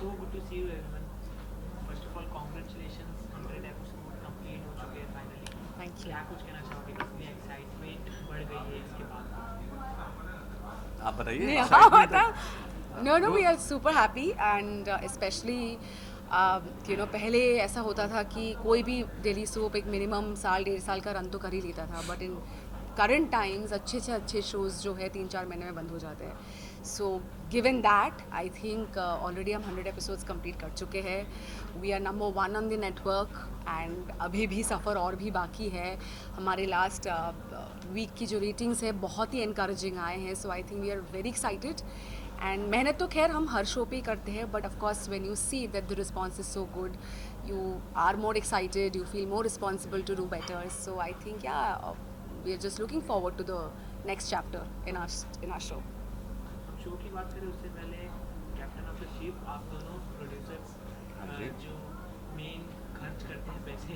So good to see you everyone. First of all, congratulations, 100 episode complete हो चुके हैं finally. Thank you. क्या कुछ कहना चाहोगे, कितनी एक्साइटमेंट बढ़ गई है इसके बाद? आप बताइए नहीं, हाँ excitement बता. है। नो नो, वो- we are super happy and specially पहले ऐसा होता था कि कोई भी डेली सोप एक मिनिमम साल 1.5 साल का रन तो कर ही लेता था, बट इन करंट टाइम्स अच्छे से अच्छे शोज़ जो है 3-4 महीने में बंद हो जाते हैं. So given that I think already हम 100 एपिसोड्स कंप्लीट कर चुके हैं. We are number 1 on the network and अभी भी सफ़र और भी बाकी है. हमारे लास्ट वीक की जो रेटिंग्स है बहुत ही इनकरेजिंग आए हैं. So I think we are very excited. And मेहनत तो खैर हम हर शो पे ही करते हैं, but of course when you see that the response is so good, you are more excited, you feel more responsible to do better. So I think yeah we are just looking forward to the next chapter in our show. हम show की बात करें उससे पहले captain of the ship आप दोनों producers जी। जो main खर्च करते हैं पैसे.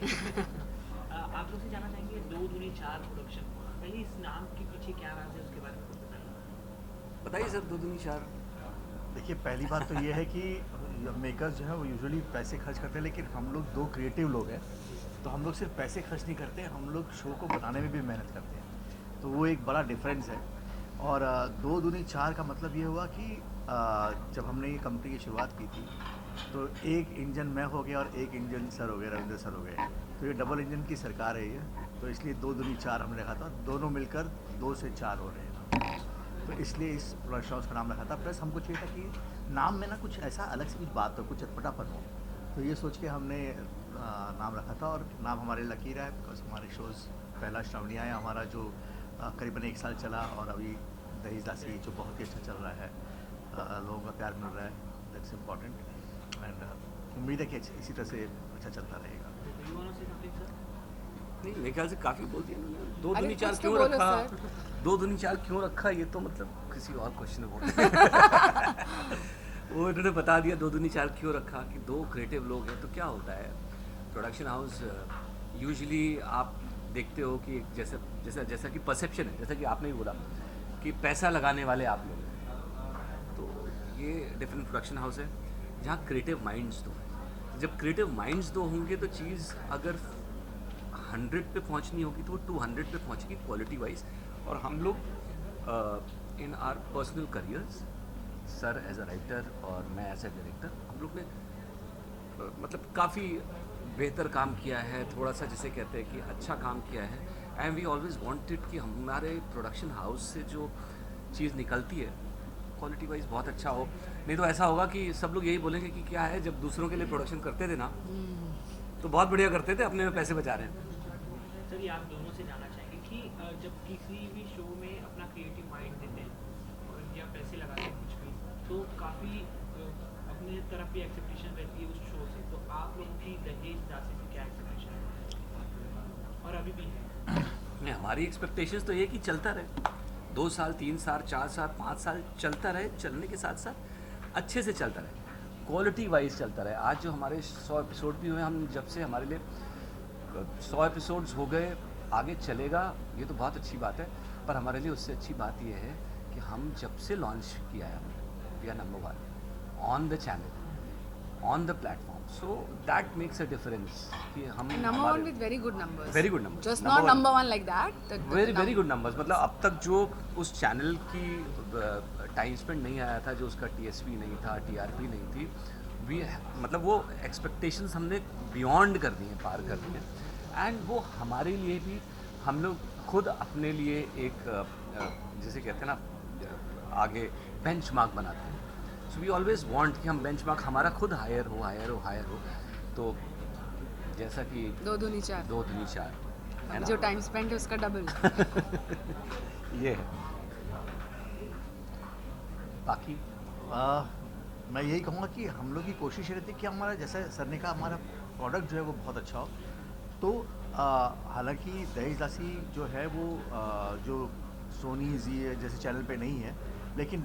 आप लोग से जानना चाहेंगे 2 दूनी 4 प्रोडक्शन. पहले इस नाम के पीछे क्या राज है उसके बारे में कुछ बताइए. बताइए सर, 2 दूनी 4। देखिए, पहली बात तो ये है कि मेकर्स जो है वो यूजुअली पैसे खर्च करते हैं, लेकिन हम लोग 2 क्रिएटिव लोग हैं, तो हम लोग सिर्फ पैसे खर्च नहीं करते, हम लोग शो को बनाने में भी मेहनत करते हैं. तो वो एक बड़ा डिफरेंस है. और 2 दूनी 4 का मतलब ये हुआ कि जब हमने ये कंपनी की शुरुआत की थी तो एक इंजन मैं हो गया और एक इंजन सर हो गए, रविंद्र सर हो गए. तो ये डबल इंजन की सरकार है ये, तो इसलिए 2 दूनी 4 हमने रखा था. दोनों मिलकर 2 से 4 हो रहे हैं, तो इसलिए इस प्रोडक्शन हाउस का नाम रखा था. प्लस हमको चाहिए था कि नाम में ना कुछ ऐसा अलग से कुछ बात हो, कुछ चटपटापन हो. तो ये सोच के हमने नाम रखा था. और नाम हमारे लकीर है बिकॉज हमारे शोज़ पहला श्रावणी आया हमारा जो करीबन 1 साल चला, और अभी दहेज दासी जो बहुत ही अच्छा चल रहा है, लोगों का प्यार मिल रहा है. That's important. एंड उम्मीद है कि इसी तरह से अच्छा चलता रहेगा. You want to say something sir? नहीं, मेरे ख्याल से काफ़ी बोल दिया उन्होंने। 2 अरे दूनी 4 कुछ तो क्यों बोलो रखा? सर. 2 दूनी 4 क्यों रखा, ये तो मतलब किसी और क्वेश्चन में बोल वो इन्होंने बता दिया 2 दूनी 4 क्यों रखा, कि 2 क्रिएटिव लोग हैं. तो क्या होता है, प्रोडक्शन हाउस यूजुअली आप देखते हो कि जैसा जैसा जैसा कि परसेप्शन है, जैसा कि आपने भी बोला कि पैसा लगाने वाले आप लोग हैं. तो ये डिफरेंट प्रोडक्शन हाउस है जहाँ क्रिएटिव माइंड्स दो हैं. जब क्रिएटिव माइंड्स दो होंगे तो चीज़ अगर 100 पे पहुंचनी होगी तो वो 200 पे पहुंचेगी क्वालिटी वाइज. और हम लोग in our personal careers, sir as a writer और मैं एज अ डायरेक्टर, हम लोग ने मतलब काफ़ी बेहतर काम किया है. थोड़ा सा जिसे कहते हैं कि अच्छा काम किया है. एंड वी ऑलवेज वांटेड कि हमारे प्रोडक्शन हाउस से जो चीज़ निकलती है क्वालिटी वाइज बहुत अच्छा हो. नहीं तो ऐसा होगा कि सब लोग यही बोलेंगे कि क्या है, जब दूसरों के लिए प्रोडक्शन करते थे ना तो बहुत बढ़िया करते थे, अपने में पैसे बचा रहे हैं. सर ये आप दोनों से जानना चाहेंगे कि जब किसी भी शो में अपना क्रिएटिव माइंड देते हैं और या पैसे लगाते हैं कुछ भी, तो काफ़ी अपने तरफ भी एक्सपेक्टेशन रहती है उस शो से. तो आप लोगों की दहेज दासी से क्या एक्सपेक्टेशन है और अभी भी है? नहीं, हमारी एक्सपेक्टेशंस तो ये कि चलता रहे, 2 साल 3 साल 4 साल 5 साल चलता रहे. चलने के साथ साथ अच्छे से चलता रहे, क्वालिटी वाइज चलता रहे. आज जो हमारे 100 एपिसोड भी हुए, हम जब से हमारे लिए 100 एपिसोड्स हो गए, आगे चलेगा, ये तो बहुत अच्छी बात है. पर हमारे लिए उससे अच्छी बात ये है कि हम जब से लॉन्च किया है we are number 1 on the channel, on the platform. So that makes a difference कि हम Number 1 with very good numbers. Very good numbers. Just Number not one. number 1 like that. Very good numbers. मतलब अब तक जो उस channel की time spend नहीं आया था, जो उसका TSP नहीं था, TRP नहीं थी, वी मतलब वो एक्सपेक्टेशंस हमने बियॉन्ड कर दी हैं, पार कर दी हैं. एंड वो हमारे लिए भी, हम लोग खुद अपने लिए एक जैसे कहते हैं ना आगे बेंचमार्क बनाते हैं. सो वी ऑलवेज वांट कि हम बेंचमार्क हमारा खुद हायर हो. तो जैसा कि 2 दूनी 4. 2 दूनी 4 है ना? जो टाइम स्पेंड है उसका डबल. ये है. बाकी मैं यही कहूँगा कि हम लोग की कोशिश ये रहती है कि हमारा, जैसा सर ने कहा, हमारा प्रोडक्ट जो है वो बहुत अच्छा हो. तो हालांकि दहेज दासी जो है वो जो सोनी जी जैसे चैनल पे नहीं है, लेकिन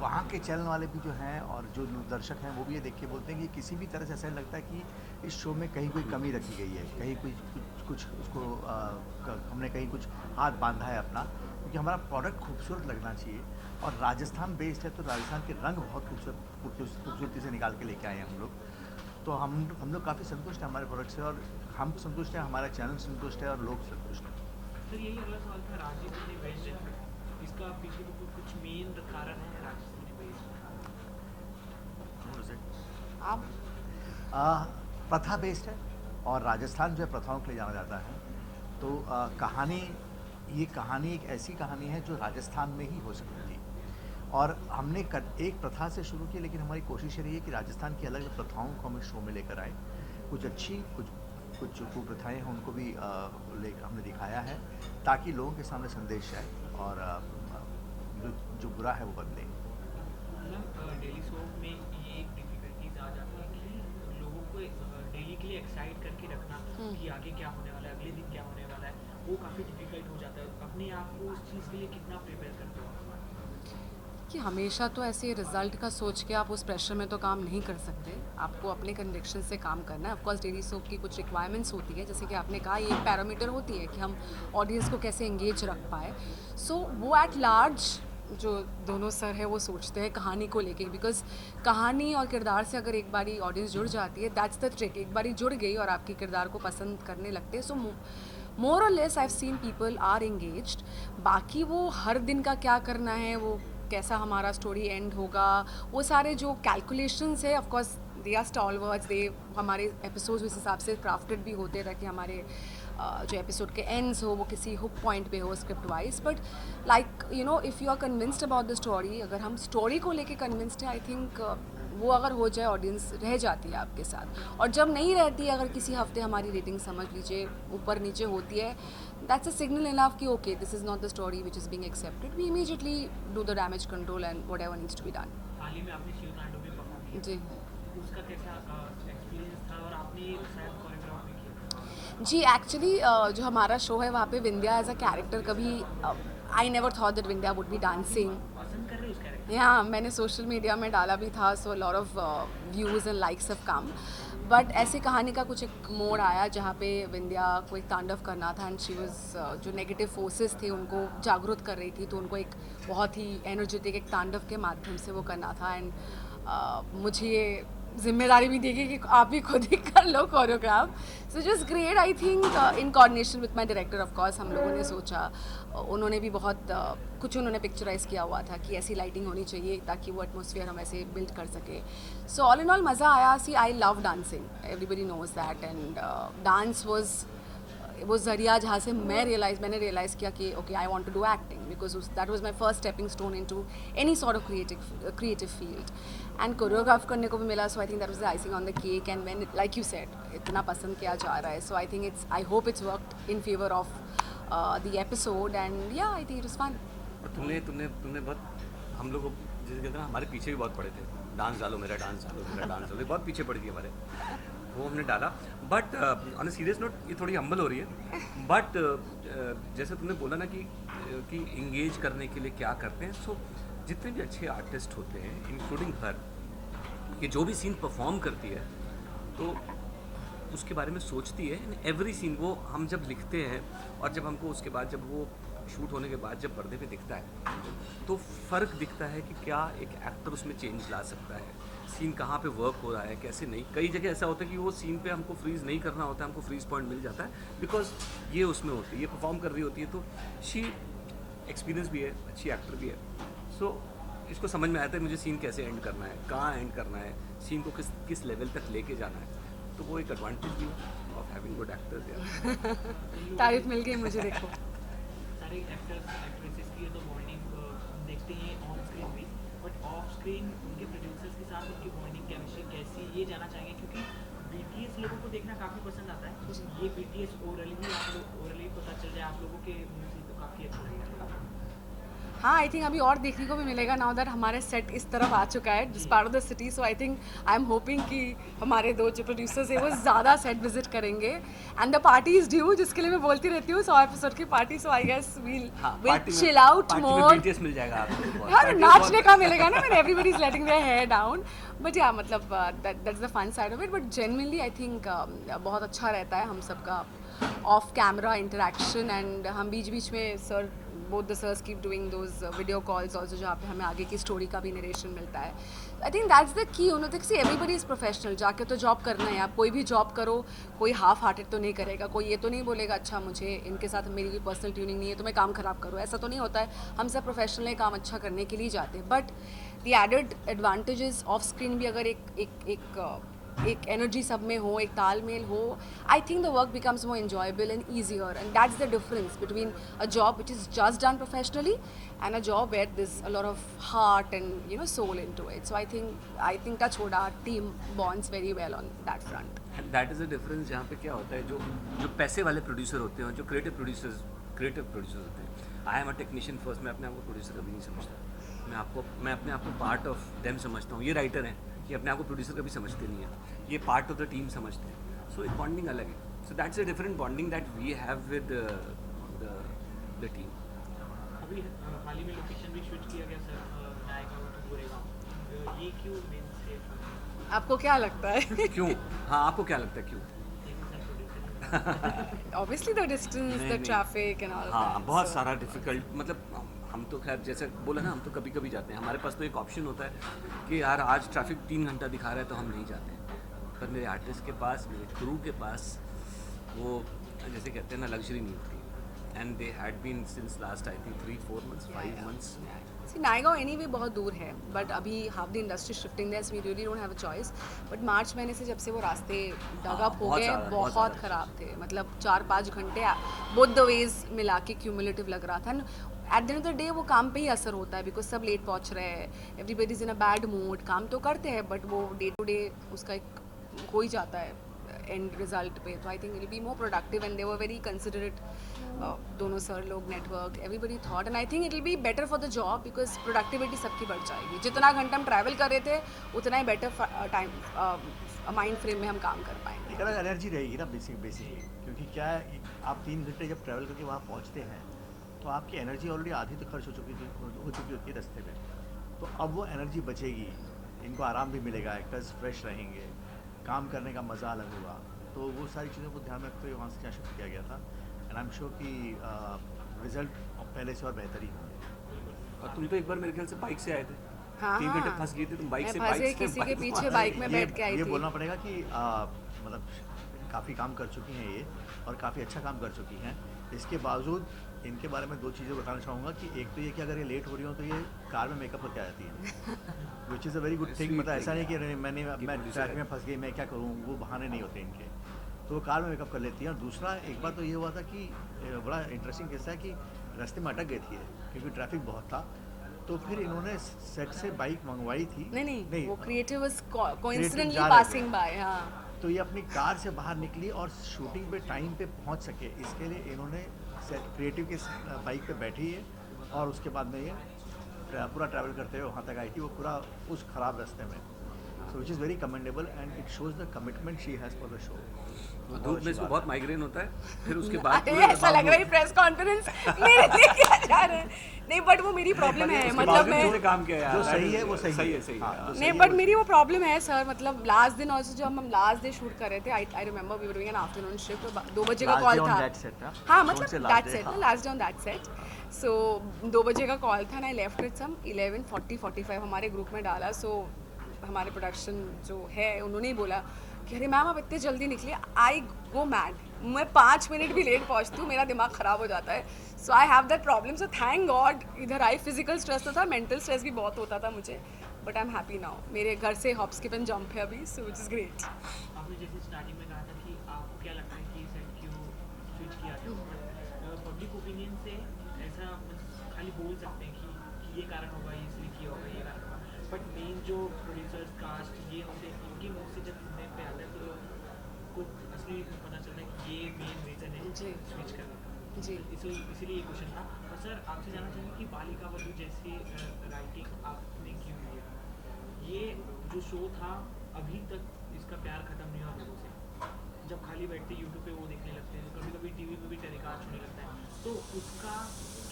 वहाँ के चैनल वाले भी जो हैं और जो दर्शक हैं वो भी ये देख के बोलते हैं कि किसी भी तरह से ऐसा लगता है कि इस शो में कहीं कोई कमी रखी गई है, कहीं कुछ उसको हमने कहीं कुछ हाथ बांधा है अपना, क्योंकि हमारा प्रोडक्ट खूबसूरत लगना चाहिए. और राजस्थान बेस्ड है तो राजस्थान के रंग बहुत खूबसूरती से निकाल के लेके आए हैं हम लोग। तो हम लोग काफ़ी संतुष्ट हैं हमारे प्रोडक्ट से, और हम संतुष्ट हैं, हमारा चैनल संतुष्ट है और लोग संतुष्ट हैं। सर यही अगला सवाल था, राजस्थानी वेज इसका पीछे तो कुछ मेन कारण है राजस्थानी वेज? आप प्रथा बेस्ड है और राजस्थान जो है प्रथाओं के लिए जाना जाता है। तो ये कहानी एक ऐसी कहानी है जो राजस्थान में ही हो सकती थी, और हमने एक प्रथा से शुरू की, लेकिन हमारी कोशिश ये रही है कि राजस्थान की अलग अलग प्रथाओं को हम शो में लेकर आए। कुछ अच्छी, कुछ जो कुप्रथाएँ हैं उनको भी हमने दिखाया है, ताकि लोगों के सामने संदेश जाए और जो बुरा है वो बदले। डेली सोप में ये एक डिफिकल्टीज आ जाती है कि लोगों को डेली के लिए एक्साइट करके रखना कि आगे क्या होने वाला है, अगले दिन क्या होने वाला है, वो काफ़ी डिफिकल्ट हो जाता है। अपने आप को उस चीज़ के लिए कितना प्रिपेयर करते हो? कि हमेशा तो ऐसे रिजल्ट का सोच के आप उस प्रेशर में तो काम नहीं कर सकते, आपको अपने कन्विक्शन से काम करना है। ऑफकोर्स डेली सोप की कुछ रिक्वायरमेंट्स होती है, जैसे कि आपने कहा ये एक पैरामीटर होती है कि हम ऑडियंस को कैसे एंगेज रख पाए। सो वो एट लार्ज जो दोनों सर है वो सोचते हैं कहानी को लेके, बिकॉज कहानी और किरदार से अगर एक बारी ऑडियंस जुड़ जाती है, दैट्स द ट्रिक। एक बारी जुड़ गई और आपके किरदार को पसंद करने लगते हैं, सो मोर और less I have seen people are engaged. बाकी वो हर दिन का क्या करना है, वो कैसा हमारा स्टोरी एंड होगा, वो सारे जो कैलकुलेशंस है, ऑफकोर्स दे आर स्टॉलवर्ड्स, दे हमारे एपिसोड्स उस हिसाब से क्राफ्टेड भी होते ताकि हमारे जो एपिसोड के एंड्स हो वो किसी हुक पॉइंट पे हो script wise. But like you know, if you are convinced about the story, अगर हम स्टोरी को लेके कन्विंस्ड है, आई थिंक वो अगर हो जाए ऑडियंस रह जाती है आपके साथ। और जब नहीं रहती है, अगर किसी हफ्ते हमारी रेटिंग समझ लीजिए ऊपर नीचे होती है, दैट्स अ सिग्नल इनफ कि okay this is not the story which is being accepted, we immediately do the damage control and whatever needs to be done. हाल ही में आपने शिवतांडव भी परफॉर्म किया, जी उसका कैसा एक्सपीरियंस था और आपने शायद कोरियोग्राफ भी किया? जी, एक्चुअली जो हमारा शो है वहाँ पे विंध्या एज अ कैरेक्टर कभी I never thought that Vindhya would be dancing. पसंद कर रहे हो उस कैरेक्टर? हाँ, मैंने सोशल मीडिया में डाला भी था, so lot of views and likes have come. But ऐसी कहानी का कुछ एक मोड़ आया जहाँ पे विंध्या को एक तांडव करना था, एंड शी वाज जो नेगेटिव फोर्सेस थे उनको जागरूक कर रही थी, तो उनको एक बहुत ही एनर्जेटिक एक तांडव के माध्यम से वो करना था। एंड मुझे ये जिम्मेदारी भी दी गई कि आप ही खुद ही कर लो choreograph. So just great, I think in coordination with my director of course हम लोगों ने सोचा, उन्होंने भी बहुत कुछ उन्होंने पिक्चराइज किया हुआ था कि ऐसी लाइटिंग होनी चाहिए ताकि वो एटमॉस्फेयर हम ऐसे बिल्ड कर सके। सो ऑल इन ऑल मज़ा आया। See I love dancing, everybody knows that, and dance was वो ज़रिया जहाँ से मैंने रियलाइज़ किया कि okay I want to do acting, because that was my first stepping stone into any sort of creative field. And choreograph करने को भी मिला, so I think that was the icing on the cake. And when like you said इतना पसंद किया जा रहा है, so I think I hope it's worked in favour of the episode, and yeah I think it was fun. और तुमने बहुत हम लोग जैसे कहते हैं ना, हमारे पीछे भी बहुत पड़े थे, डांस डालो मेरा, डांस डालो मेरा, डांस डालो, बहुत पीछे पड़ी थी हमारे, वो हमने डाला। But on a serious note, ये थोड़ी हम्बल हो रही है, बट जैसे तुमने बोला ना कि इंगेज करने के लिए क्या करते हैं, सो जितने भी अच्छे आर्टिस्ट होते हैं इंक्लूडिंग हर, कि जो भी सीन परफॉर्म करती है तो उसके बारे में सोचती है इन एवरी सीन। वो हम जब लिखते हैं और जब हमको उसके बाद जब वो शूट होने के बाद जब पर्दे पे दिखता है तो फ़र्क दिखता है कि क्या एक एक्टर उसमें चेंज ला सकता है, सीन कहाँ पे वर्क हो रहा है कैसे नहीं। कई जगह ऐसा होता है कि वो सीन पे हमको फ्रीज़ नहीं करना होता है, हमको फ्रीज़ पॉइंट मिल जाता है बिकॉज ये उसमें होती है, ये परफॉर्म कर रही होती है, तो शी एक्सपीरियंस भी है, अच्छी एक्टर भी है। सो इसको समझ में आता है मुझे सीन कैसे एंड करना है, कहाँ एंड करना है, सीन को किस लेवल तक लेके जाना है, तो वो एक एडवांटेज भी ऑफ हैविंग गुड एक्टर्स यार। तारीफ मिल गई मुझे। देखो सारे एक्टर्स एक्ट्रेसेस की तो बॉन्डिंग देखते हैं ऑन स्क्रीन भी, बट ऑफ स्क्रीन उनके प्रोड्यूसर्स के साथ उनकी बॉन्डिंग केमिस्ट्री कैसी, ये जानना चाहेंगे, क्योंकि बीटीएस लोगों को देखना काफ़ी पसंद आता है। ये बीटीएस ओरली भी ओरली पता चल जाए आप लोगों के मुँह से तो काफ़ी अच्छा लगेगा। हाँ, आई थिंक अभी और देखने को भी मिलेगा नाउ दैट हमारे सेट इस तरफ आ चुका है, जिस part of the city. So I think I am hoping कि हमारे दो जो प्रोड्यूसर्स हैं वो ज़्यादा सेट विजिट करेंगे, and the party is due, जिसके लिए मैं बोलती रहती हूँ 100 एपिसोड की party. So I guess we'll chill out more, BTS मिल जाएगा आपको, हाँ नाचने का मिलेगा ना, मैंने everybody is letting their hair down. But yeah मतलब that's the fun side of it. But genuinely I think बहुत अच्छा रहता है हम सबका ऑफ कैमरा इंटरेक्शन, एंड हम बीच बीच में sir both the sirs keep doing those video calls also जहाँ पे हमें आगे की स्टोरी का भी नरेशन मिलता है. I think that's the key. See, everybody is professional. जाके तो जॉब करना है. आप कोई भी जॉब करो, कोई हाफ हार्टेड तो नहीं करेगा. कोई ये तो नहीं बोलेगा अच्छा मुझे इनके साथ मेरी पर्सनल ट्यूनिंग नहीं है तो मैं काम खराब करूँ. ऐसा तो नहीं होता है. हम सब प्रोफेशनल है, काम अच्छा करने के लिए जाते हैं. But the added advantages of screen भी अगर एक एनर्जी सब में हो, एक तालमेल हो, I think the work becomes more enjoyable and easier, and that's the difference between a job which is just done professionally and a job where there's a lot of heart and soul into it. So I think touch wood, our team bonds very well on that front. That is the difference. जहाँ पे क्या होता है, जो पैसे वाले producer होते हैं, जो क्रिएटिव प्रोड्यूसर्स होते हैं. I am a technician first. मैं अपने आप को प्रोड्यूसर कभी नहीं समझता. मैं अपने आप को पार्ट ऑफ देम समझता हूँ. ये राइटर हैं, ये अपने आप को प्रोड्यूसर कभी समझते नहीं हैं. ये पार्ट ऑफ द टीम समझते हैं. सो एक बॉन्डिंग अलग है. So that's a different bonding that we have with the team. अभी हाल ही में लोकेशन भी स्विच किया गया सर, नायगांव टू गोरेगांव. ये क्यों मेन से आपको क्या लगता है? क्यों? हाँ, आपको क्या लगता है क्यों? Obviously the distance, the नहीं. traffic and all हाँ, that. बहुत So- सारा डिफिकल्ट. मतलब हम तो खैर जैसे बोला ना, हम तो कभी कभी जाते हैं. हमारे पास तो एक ऑप्शन होता है कि यार आज ट्रैफिक 3 घंटा दिखा रहा है तो हम नहीं जाते हैं. पर मेरे आर्टिस्ट के पास, मेरे क्रू के पास वो जैसे कहते हैं ना, लग्जरी नहीं होती. And they had been since last I think 3-4 months, 5 months. See, Naigaon anyway बहुत दूर है, बट अभी half the industry shifting there, so we really don't have a choice. But March महीने से जब से वो रास्ते डग अप हो बहुत गए, ज़्यादा, बहुत बहुत ज़्यादा. ख़राब थे. मतलब 4-5 घंटे बोथ द वेज मिला के क्यूमुलेटिव लग रहा था. At the end of the day वो काम पे ही असर होता है, बिकॉज सब लेट पहुंच रहे हैं, everybody is in a bad mood. काम तो करते हैं बट वो डे टू डे उसका एक हो ही जाता है एंड रिजल्ट पे. तो आई think it will be more productive and they were very considerate. दोनों सर लोग, network, everybody thought, and I think it will be better for the job because productivity सबकी बढ़ जाएगी. जितना घंटा हम ट्रैवल कर रहे थे उतना ही बेटर टाइम माइंड फ्रेम में हम काम कर पाएंगे. एक अलग एनर्जी रहेगी ना बेसिकली. क्योंकि क्या है, आप 3 घंटे जब ट्रैवल करके वहाँ पहुँचते हैं तो आपकी एनर्जी ऑलरेडी आधी तो खर्च हो चुकी होती है रास्ते में. तो अब वो एनर्जी बचेगी, इनको आराम भी मिलेगा, एक्टर्स फ्रेश रहेंगे, काम करने का मज़ा अलग होगा. तो वो सारी चीज़ों को ध्यान में रखते हुए वहाँ से क्या शिफ्ट किया गया था. एंड आई एम श्योर कि रिजल्ट पहले से और बेहतर ही होंगे. और तुम तो एक बार मेरे ख्याल से बाइक से आए थे. हाँ, 3 घंटे हाँ. फंस गई थी तुम बाइक मैं से. फंसे किसी के पीछे बाइक में बैठ के आई ये थी. बोलना पड़ेगा कि मतलब काफ़ी काम कर चुकी हैं ये, और काफ़ी अच्छा काम कर चुकी हैं. इसके बावजूद इनके बारे में 2 चीज़ें बताना चाहूँगा कि एक तो ये कि अगर ये लेट हो रही हो तो ये कार में मेकअप करके आ जाती है, which is a very good thing. मतलब ऐसा नहीं कि मैं ट्रैक में फंस गई, मैं क्या करूँ, वो बहाने नहीं होते इनके. तो वो कार में मेकअप कर लेती हैं. और दूसरा एक बार तो ये हुआ था कि बड़ा इंटरेस्टिंग किस्सा है कि रास्ते में अटक गई थी क्योंकि ट्रैफिक बहुत था. तो फिर इन्होंने सेट से बाइक मंगवाई थी. नहीं, वो क्रिएटिव वाज कोइंसिडेंटली जा रहे थे. Passing by. हाँ, तो ये अपनी कार से बाहर निकली और शूटिंग पे टाइम पे पहुंच सके, इसके लिए इन्होंने क्रिएटिव के बाइक पे बैठी है. और उसके बाद में ये पूरा ट्रैवल करते हुए वहाँ तक आई थी, वो पूरा उस ख़राब रास्ते में. So which is very commendable and it shows the commitment she has for the show. धूप में इसको बहुत माइग्रेन होता है. फिर उसके बाद अरे ऐसा लग रहा है प्रेस कॉन्फ्रेंस मेरे लिए क्या जा रहे हैं. नहीं, बट वो मेरी प्रॉब्लम है. मतलब मैं काम किया यार. जो सही है वो सही सही है. है, सही हाँ, है. जो सही नहीं, है बट वो- मेरी वो प्रॉब्लम है सर. मतलब लास्ट दिन ऑल्सो जब हम लास्ट डे शूट कर रहे थे, I remember we were doing an afternoon shift. 2 बजे का Last कॉल day on था. that set, हाँ? हाँ, Don't say मतलब last दैट day, सेट हाँ. Last day on that set. So 2 बजे का कॉल था. आई लेफ्ट एट सम 11:40-45 हमारे ग्रुप में डाला. सो हमारे प्रोडक्शन जो है उन्होंने ही बोला कि अरे मैम आप इतने जल्दी निकली. आई गो मैड. मैं 5 मिनट भी लेट पहुंचती हूँ, मेरा दिमाग ख़राब हो जाता है. So I have that problem. So thank god इधर आई. फिजिकल स्ट्रेस तो था, मेंटल स्ट्रेस भी बहुत होता था मुझे, but I am happy now. मेरे घर से हॉप स्किप एंड जंप है अभी, सो विच इज़ ग्रेट. आपने जैसे स्टार्टिंग में कहा था कि आपको क्या लगता है कि सेट क्यों स्विच किया था, पब्लिक ओपिनियन से ऐसा खाली बोल सकते हैं कि ये कारण होगा, ये इसलिए किया होगा, ये कारण होगा. बट मेन जो प्रोड्यूसर्स कास्ट ये होते हैं, इनकी मुँह से जब सुनने पे आता है तो को असली पता चलता है कि ये मेन रीज़न है जी. स्विच करने का. जी. इसीलिए ये क्वेश्चन था. और सर आपसे जानना चाहेंगे कि बालिका वधू जैसी राइटिंग आपने क्यों लिया. ये जो शो था अभी तक इसका प्यार खत्म नहीं हुआ लोगों से. जब खाली बैठते यूट्यूब पे वो देखने लगते हैं, कभी कभी टीवी पे भी टेलीकास्ट होने लगता है, तो उसका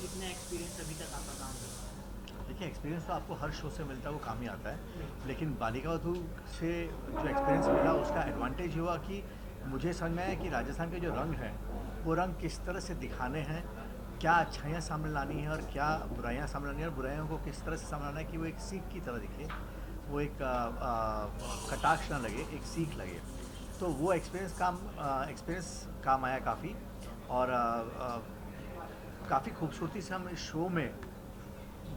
कितना एक्सपीरियंस अभी तक आपका काम कर. देखिए, एक्सपीरियंस तो आपको हर शो से मिलता है, वो काम ही आता है. लेकिन बालिका वधू से जो एक्सपीरियंस मिला उसका एडवांटेज हुआ कि मुझे समझ में आया कि राजस्थान के जो रंग हैं वो रंग किस तरह से दिखाने हैं क्या अच्छाइयाँ सामने लानी है और क्या बुराइयाँ सामने लानी है, और बुराइयों को किस तरह से सामने लाना है कि वो एक सीख की तरह दिखे, वो एक कटाक्ष ना लगे, एक सीख लगे। तो वो एक्सपीरियंस काम आया काफ़ी, और काफ़ी खूबसूरती से हम इस शो में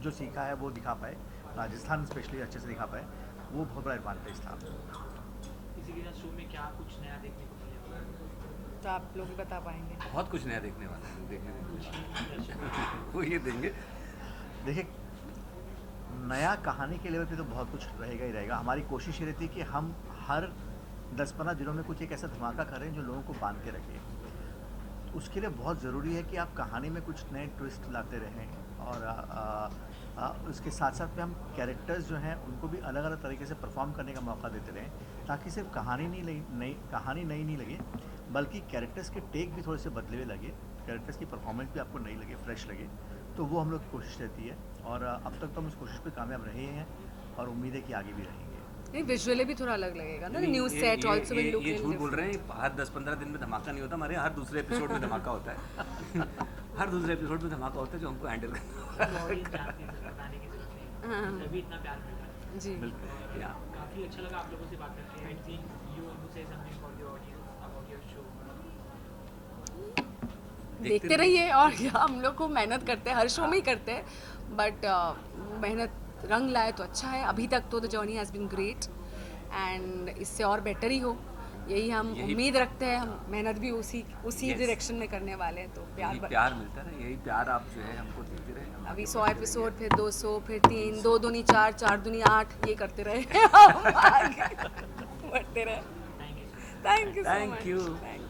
जो सीखा है वो दिखा पाए, राजस्थान स्पेशली अच्छे से दिखा पाए, वो बहुत बड़ा एडवांटेज था। इसी के साथ शो में क्या कुछ नया देखने को मिलेगा? तो आप लोग ही बता पाएंगे। बहुत कुछ नया देखने वाला है, देखने वो ये देंगे। देखिए, नया कहानी के लेवल पे तो बहुत कुछ रहेगा ही रहेगा। हमारी कोशिश ये रहती है कि हम हर 10-15 दिनों में कुछ एक ऐसा धमाका करें जो लोगों को बांध के रखे। उसके लिए बहुत ज़रूरी है कि आप कहानी में कुछ नए ट्विस्ट लाते रहें, और उसके साथ साथ में हम कैरेक्टर्स जो हैं उनको भी अलग अलग तरीके से परफॉर्म करने का मौका देते रहें, ताकि सिर्फ कहानी नई नहीं लगे, बल्कि कैरेक्टर्स के टेक भी थोड़े से बदले हुए लगे, कैरेक्टर्स की परफॉर्मेंस भी आपको नई लगे, फ्रेश लगे। तो वो हम लोग की कोशिश रहती है, और अब तक तो हम उस कोशिश पे कामयाब रहे हैं, और उम्मीद है कि आगे भी रहेंगे। नहीं, विजुअली भी थोड़ा अलग लगेगा ना, नहीं, न्यूज़ ये- सेट ये- आल्सो विल लुक ये झूठ बोल रहे हैं, हर 10-15 दिन में धमाका नहीं होता, हमारे हर दूसरे एपिसोड में धमाका होता है। हर दूसरे एपिसोड में धमाका होता है जो हमको हैंडल करना ऑडियंस जानती है, बताने की जरूरत नहीं, तभी इतना प्यार मिल रहा है। जी। बिल्कुल। या काफ़ी अच्छा लगा आप लोगों से बात करके। I think you want to say something for your audience about your show. देखते रहिए, और क्या, हम लोग को मेहनत करते हैं, हर शो में ही करते हैं, बट मेहनत रंग लाए तो अच्छा है। अभी तक तो the journey has been great, and इससे और बेटर ही हो, यही हम उम्मीद रखते हैं। हम मेहनत भी उसी Yes. डायरेक्शन में करने वाले हैं, तो यही प्यार मिलता है, यही प्यार आप जो है हमको देते रहे। हम अभी आगे 100 बढ़ते एपिसोड, फिर 200, फिर 3, 2 दूनी 4, 4 दूनी 8, ये करते रहे हम आगे बढ़ते रहे। Thank you. Thank you so Thank much. you.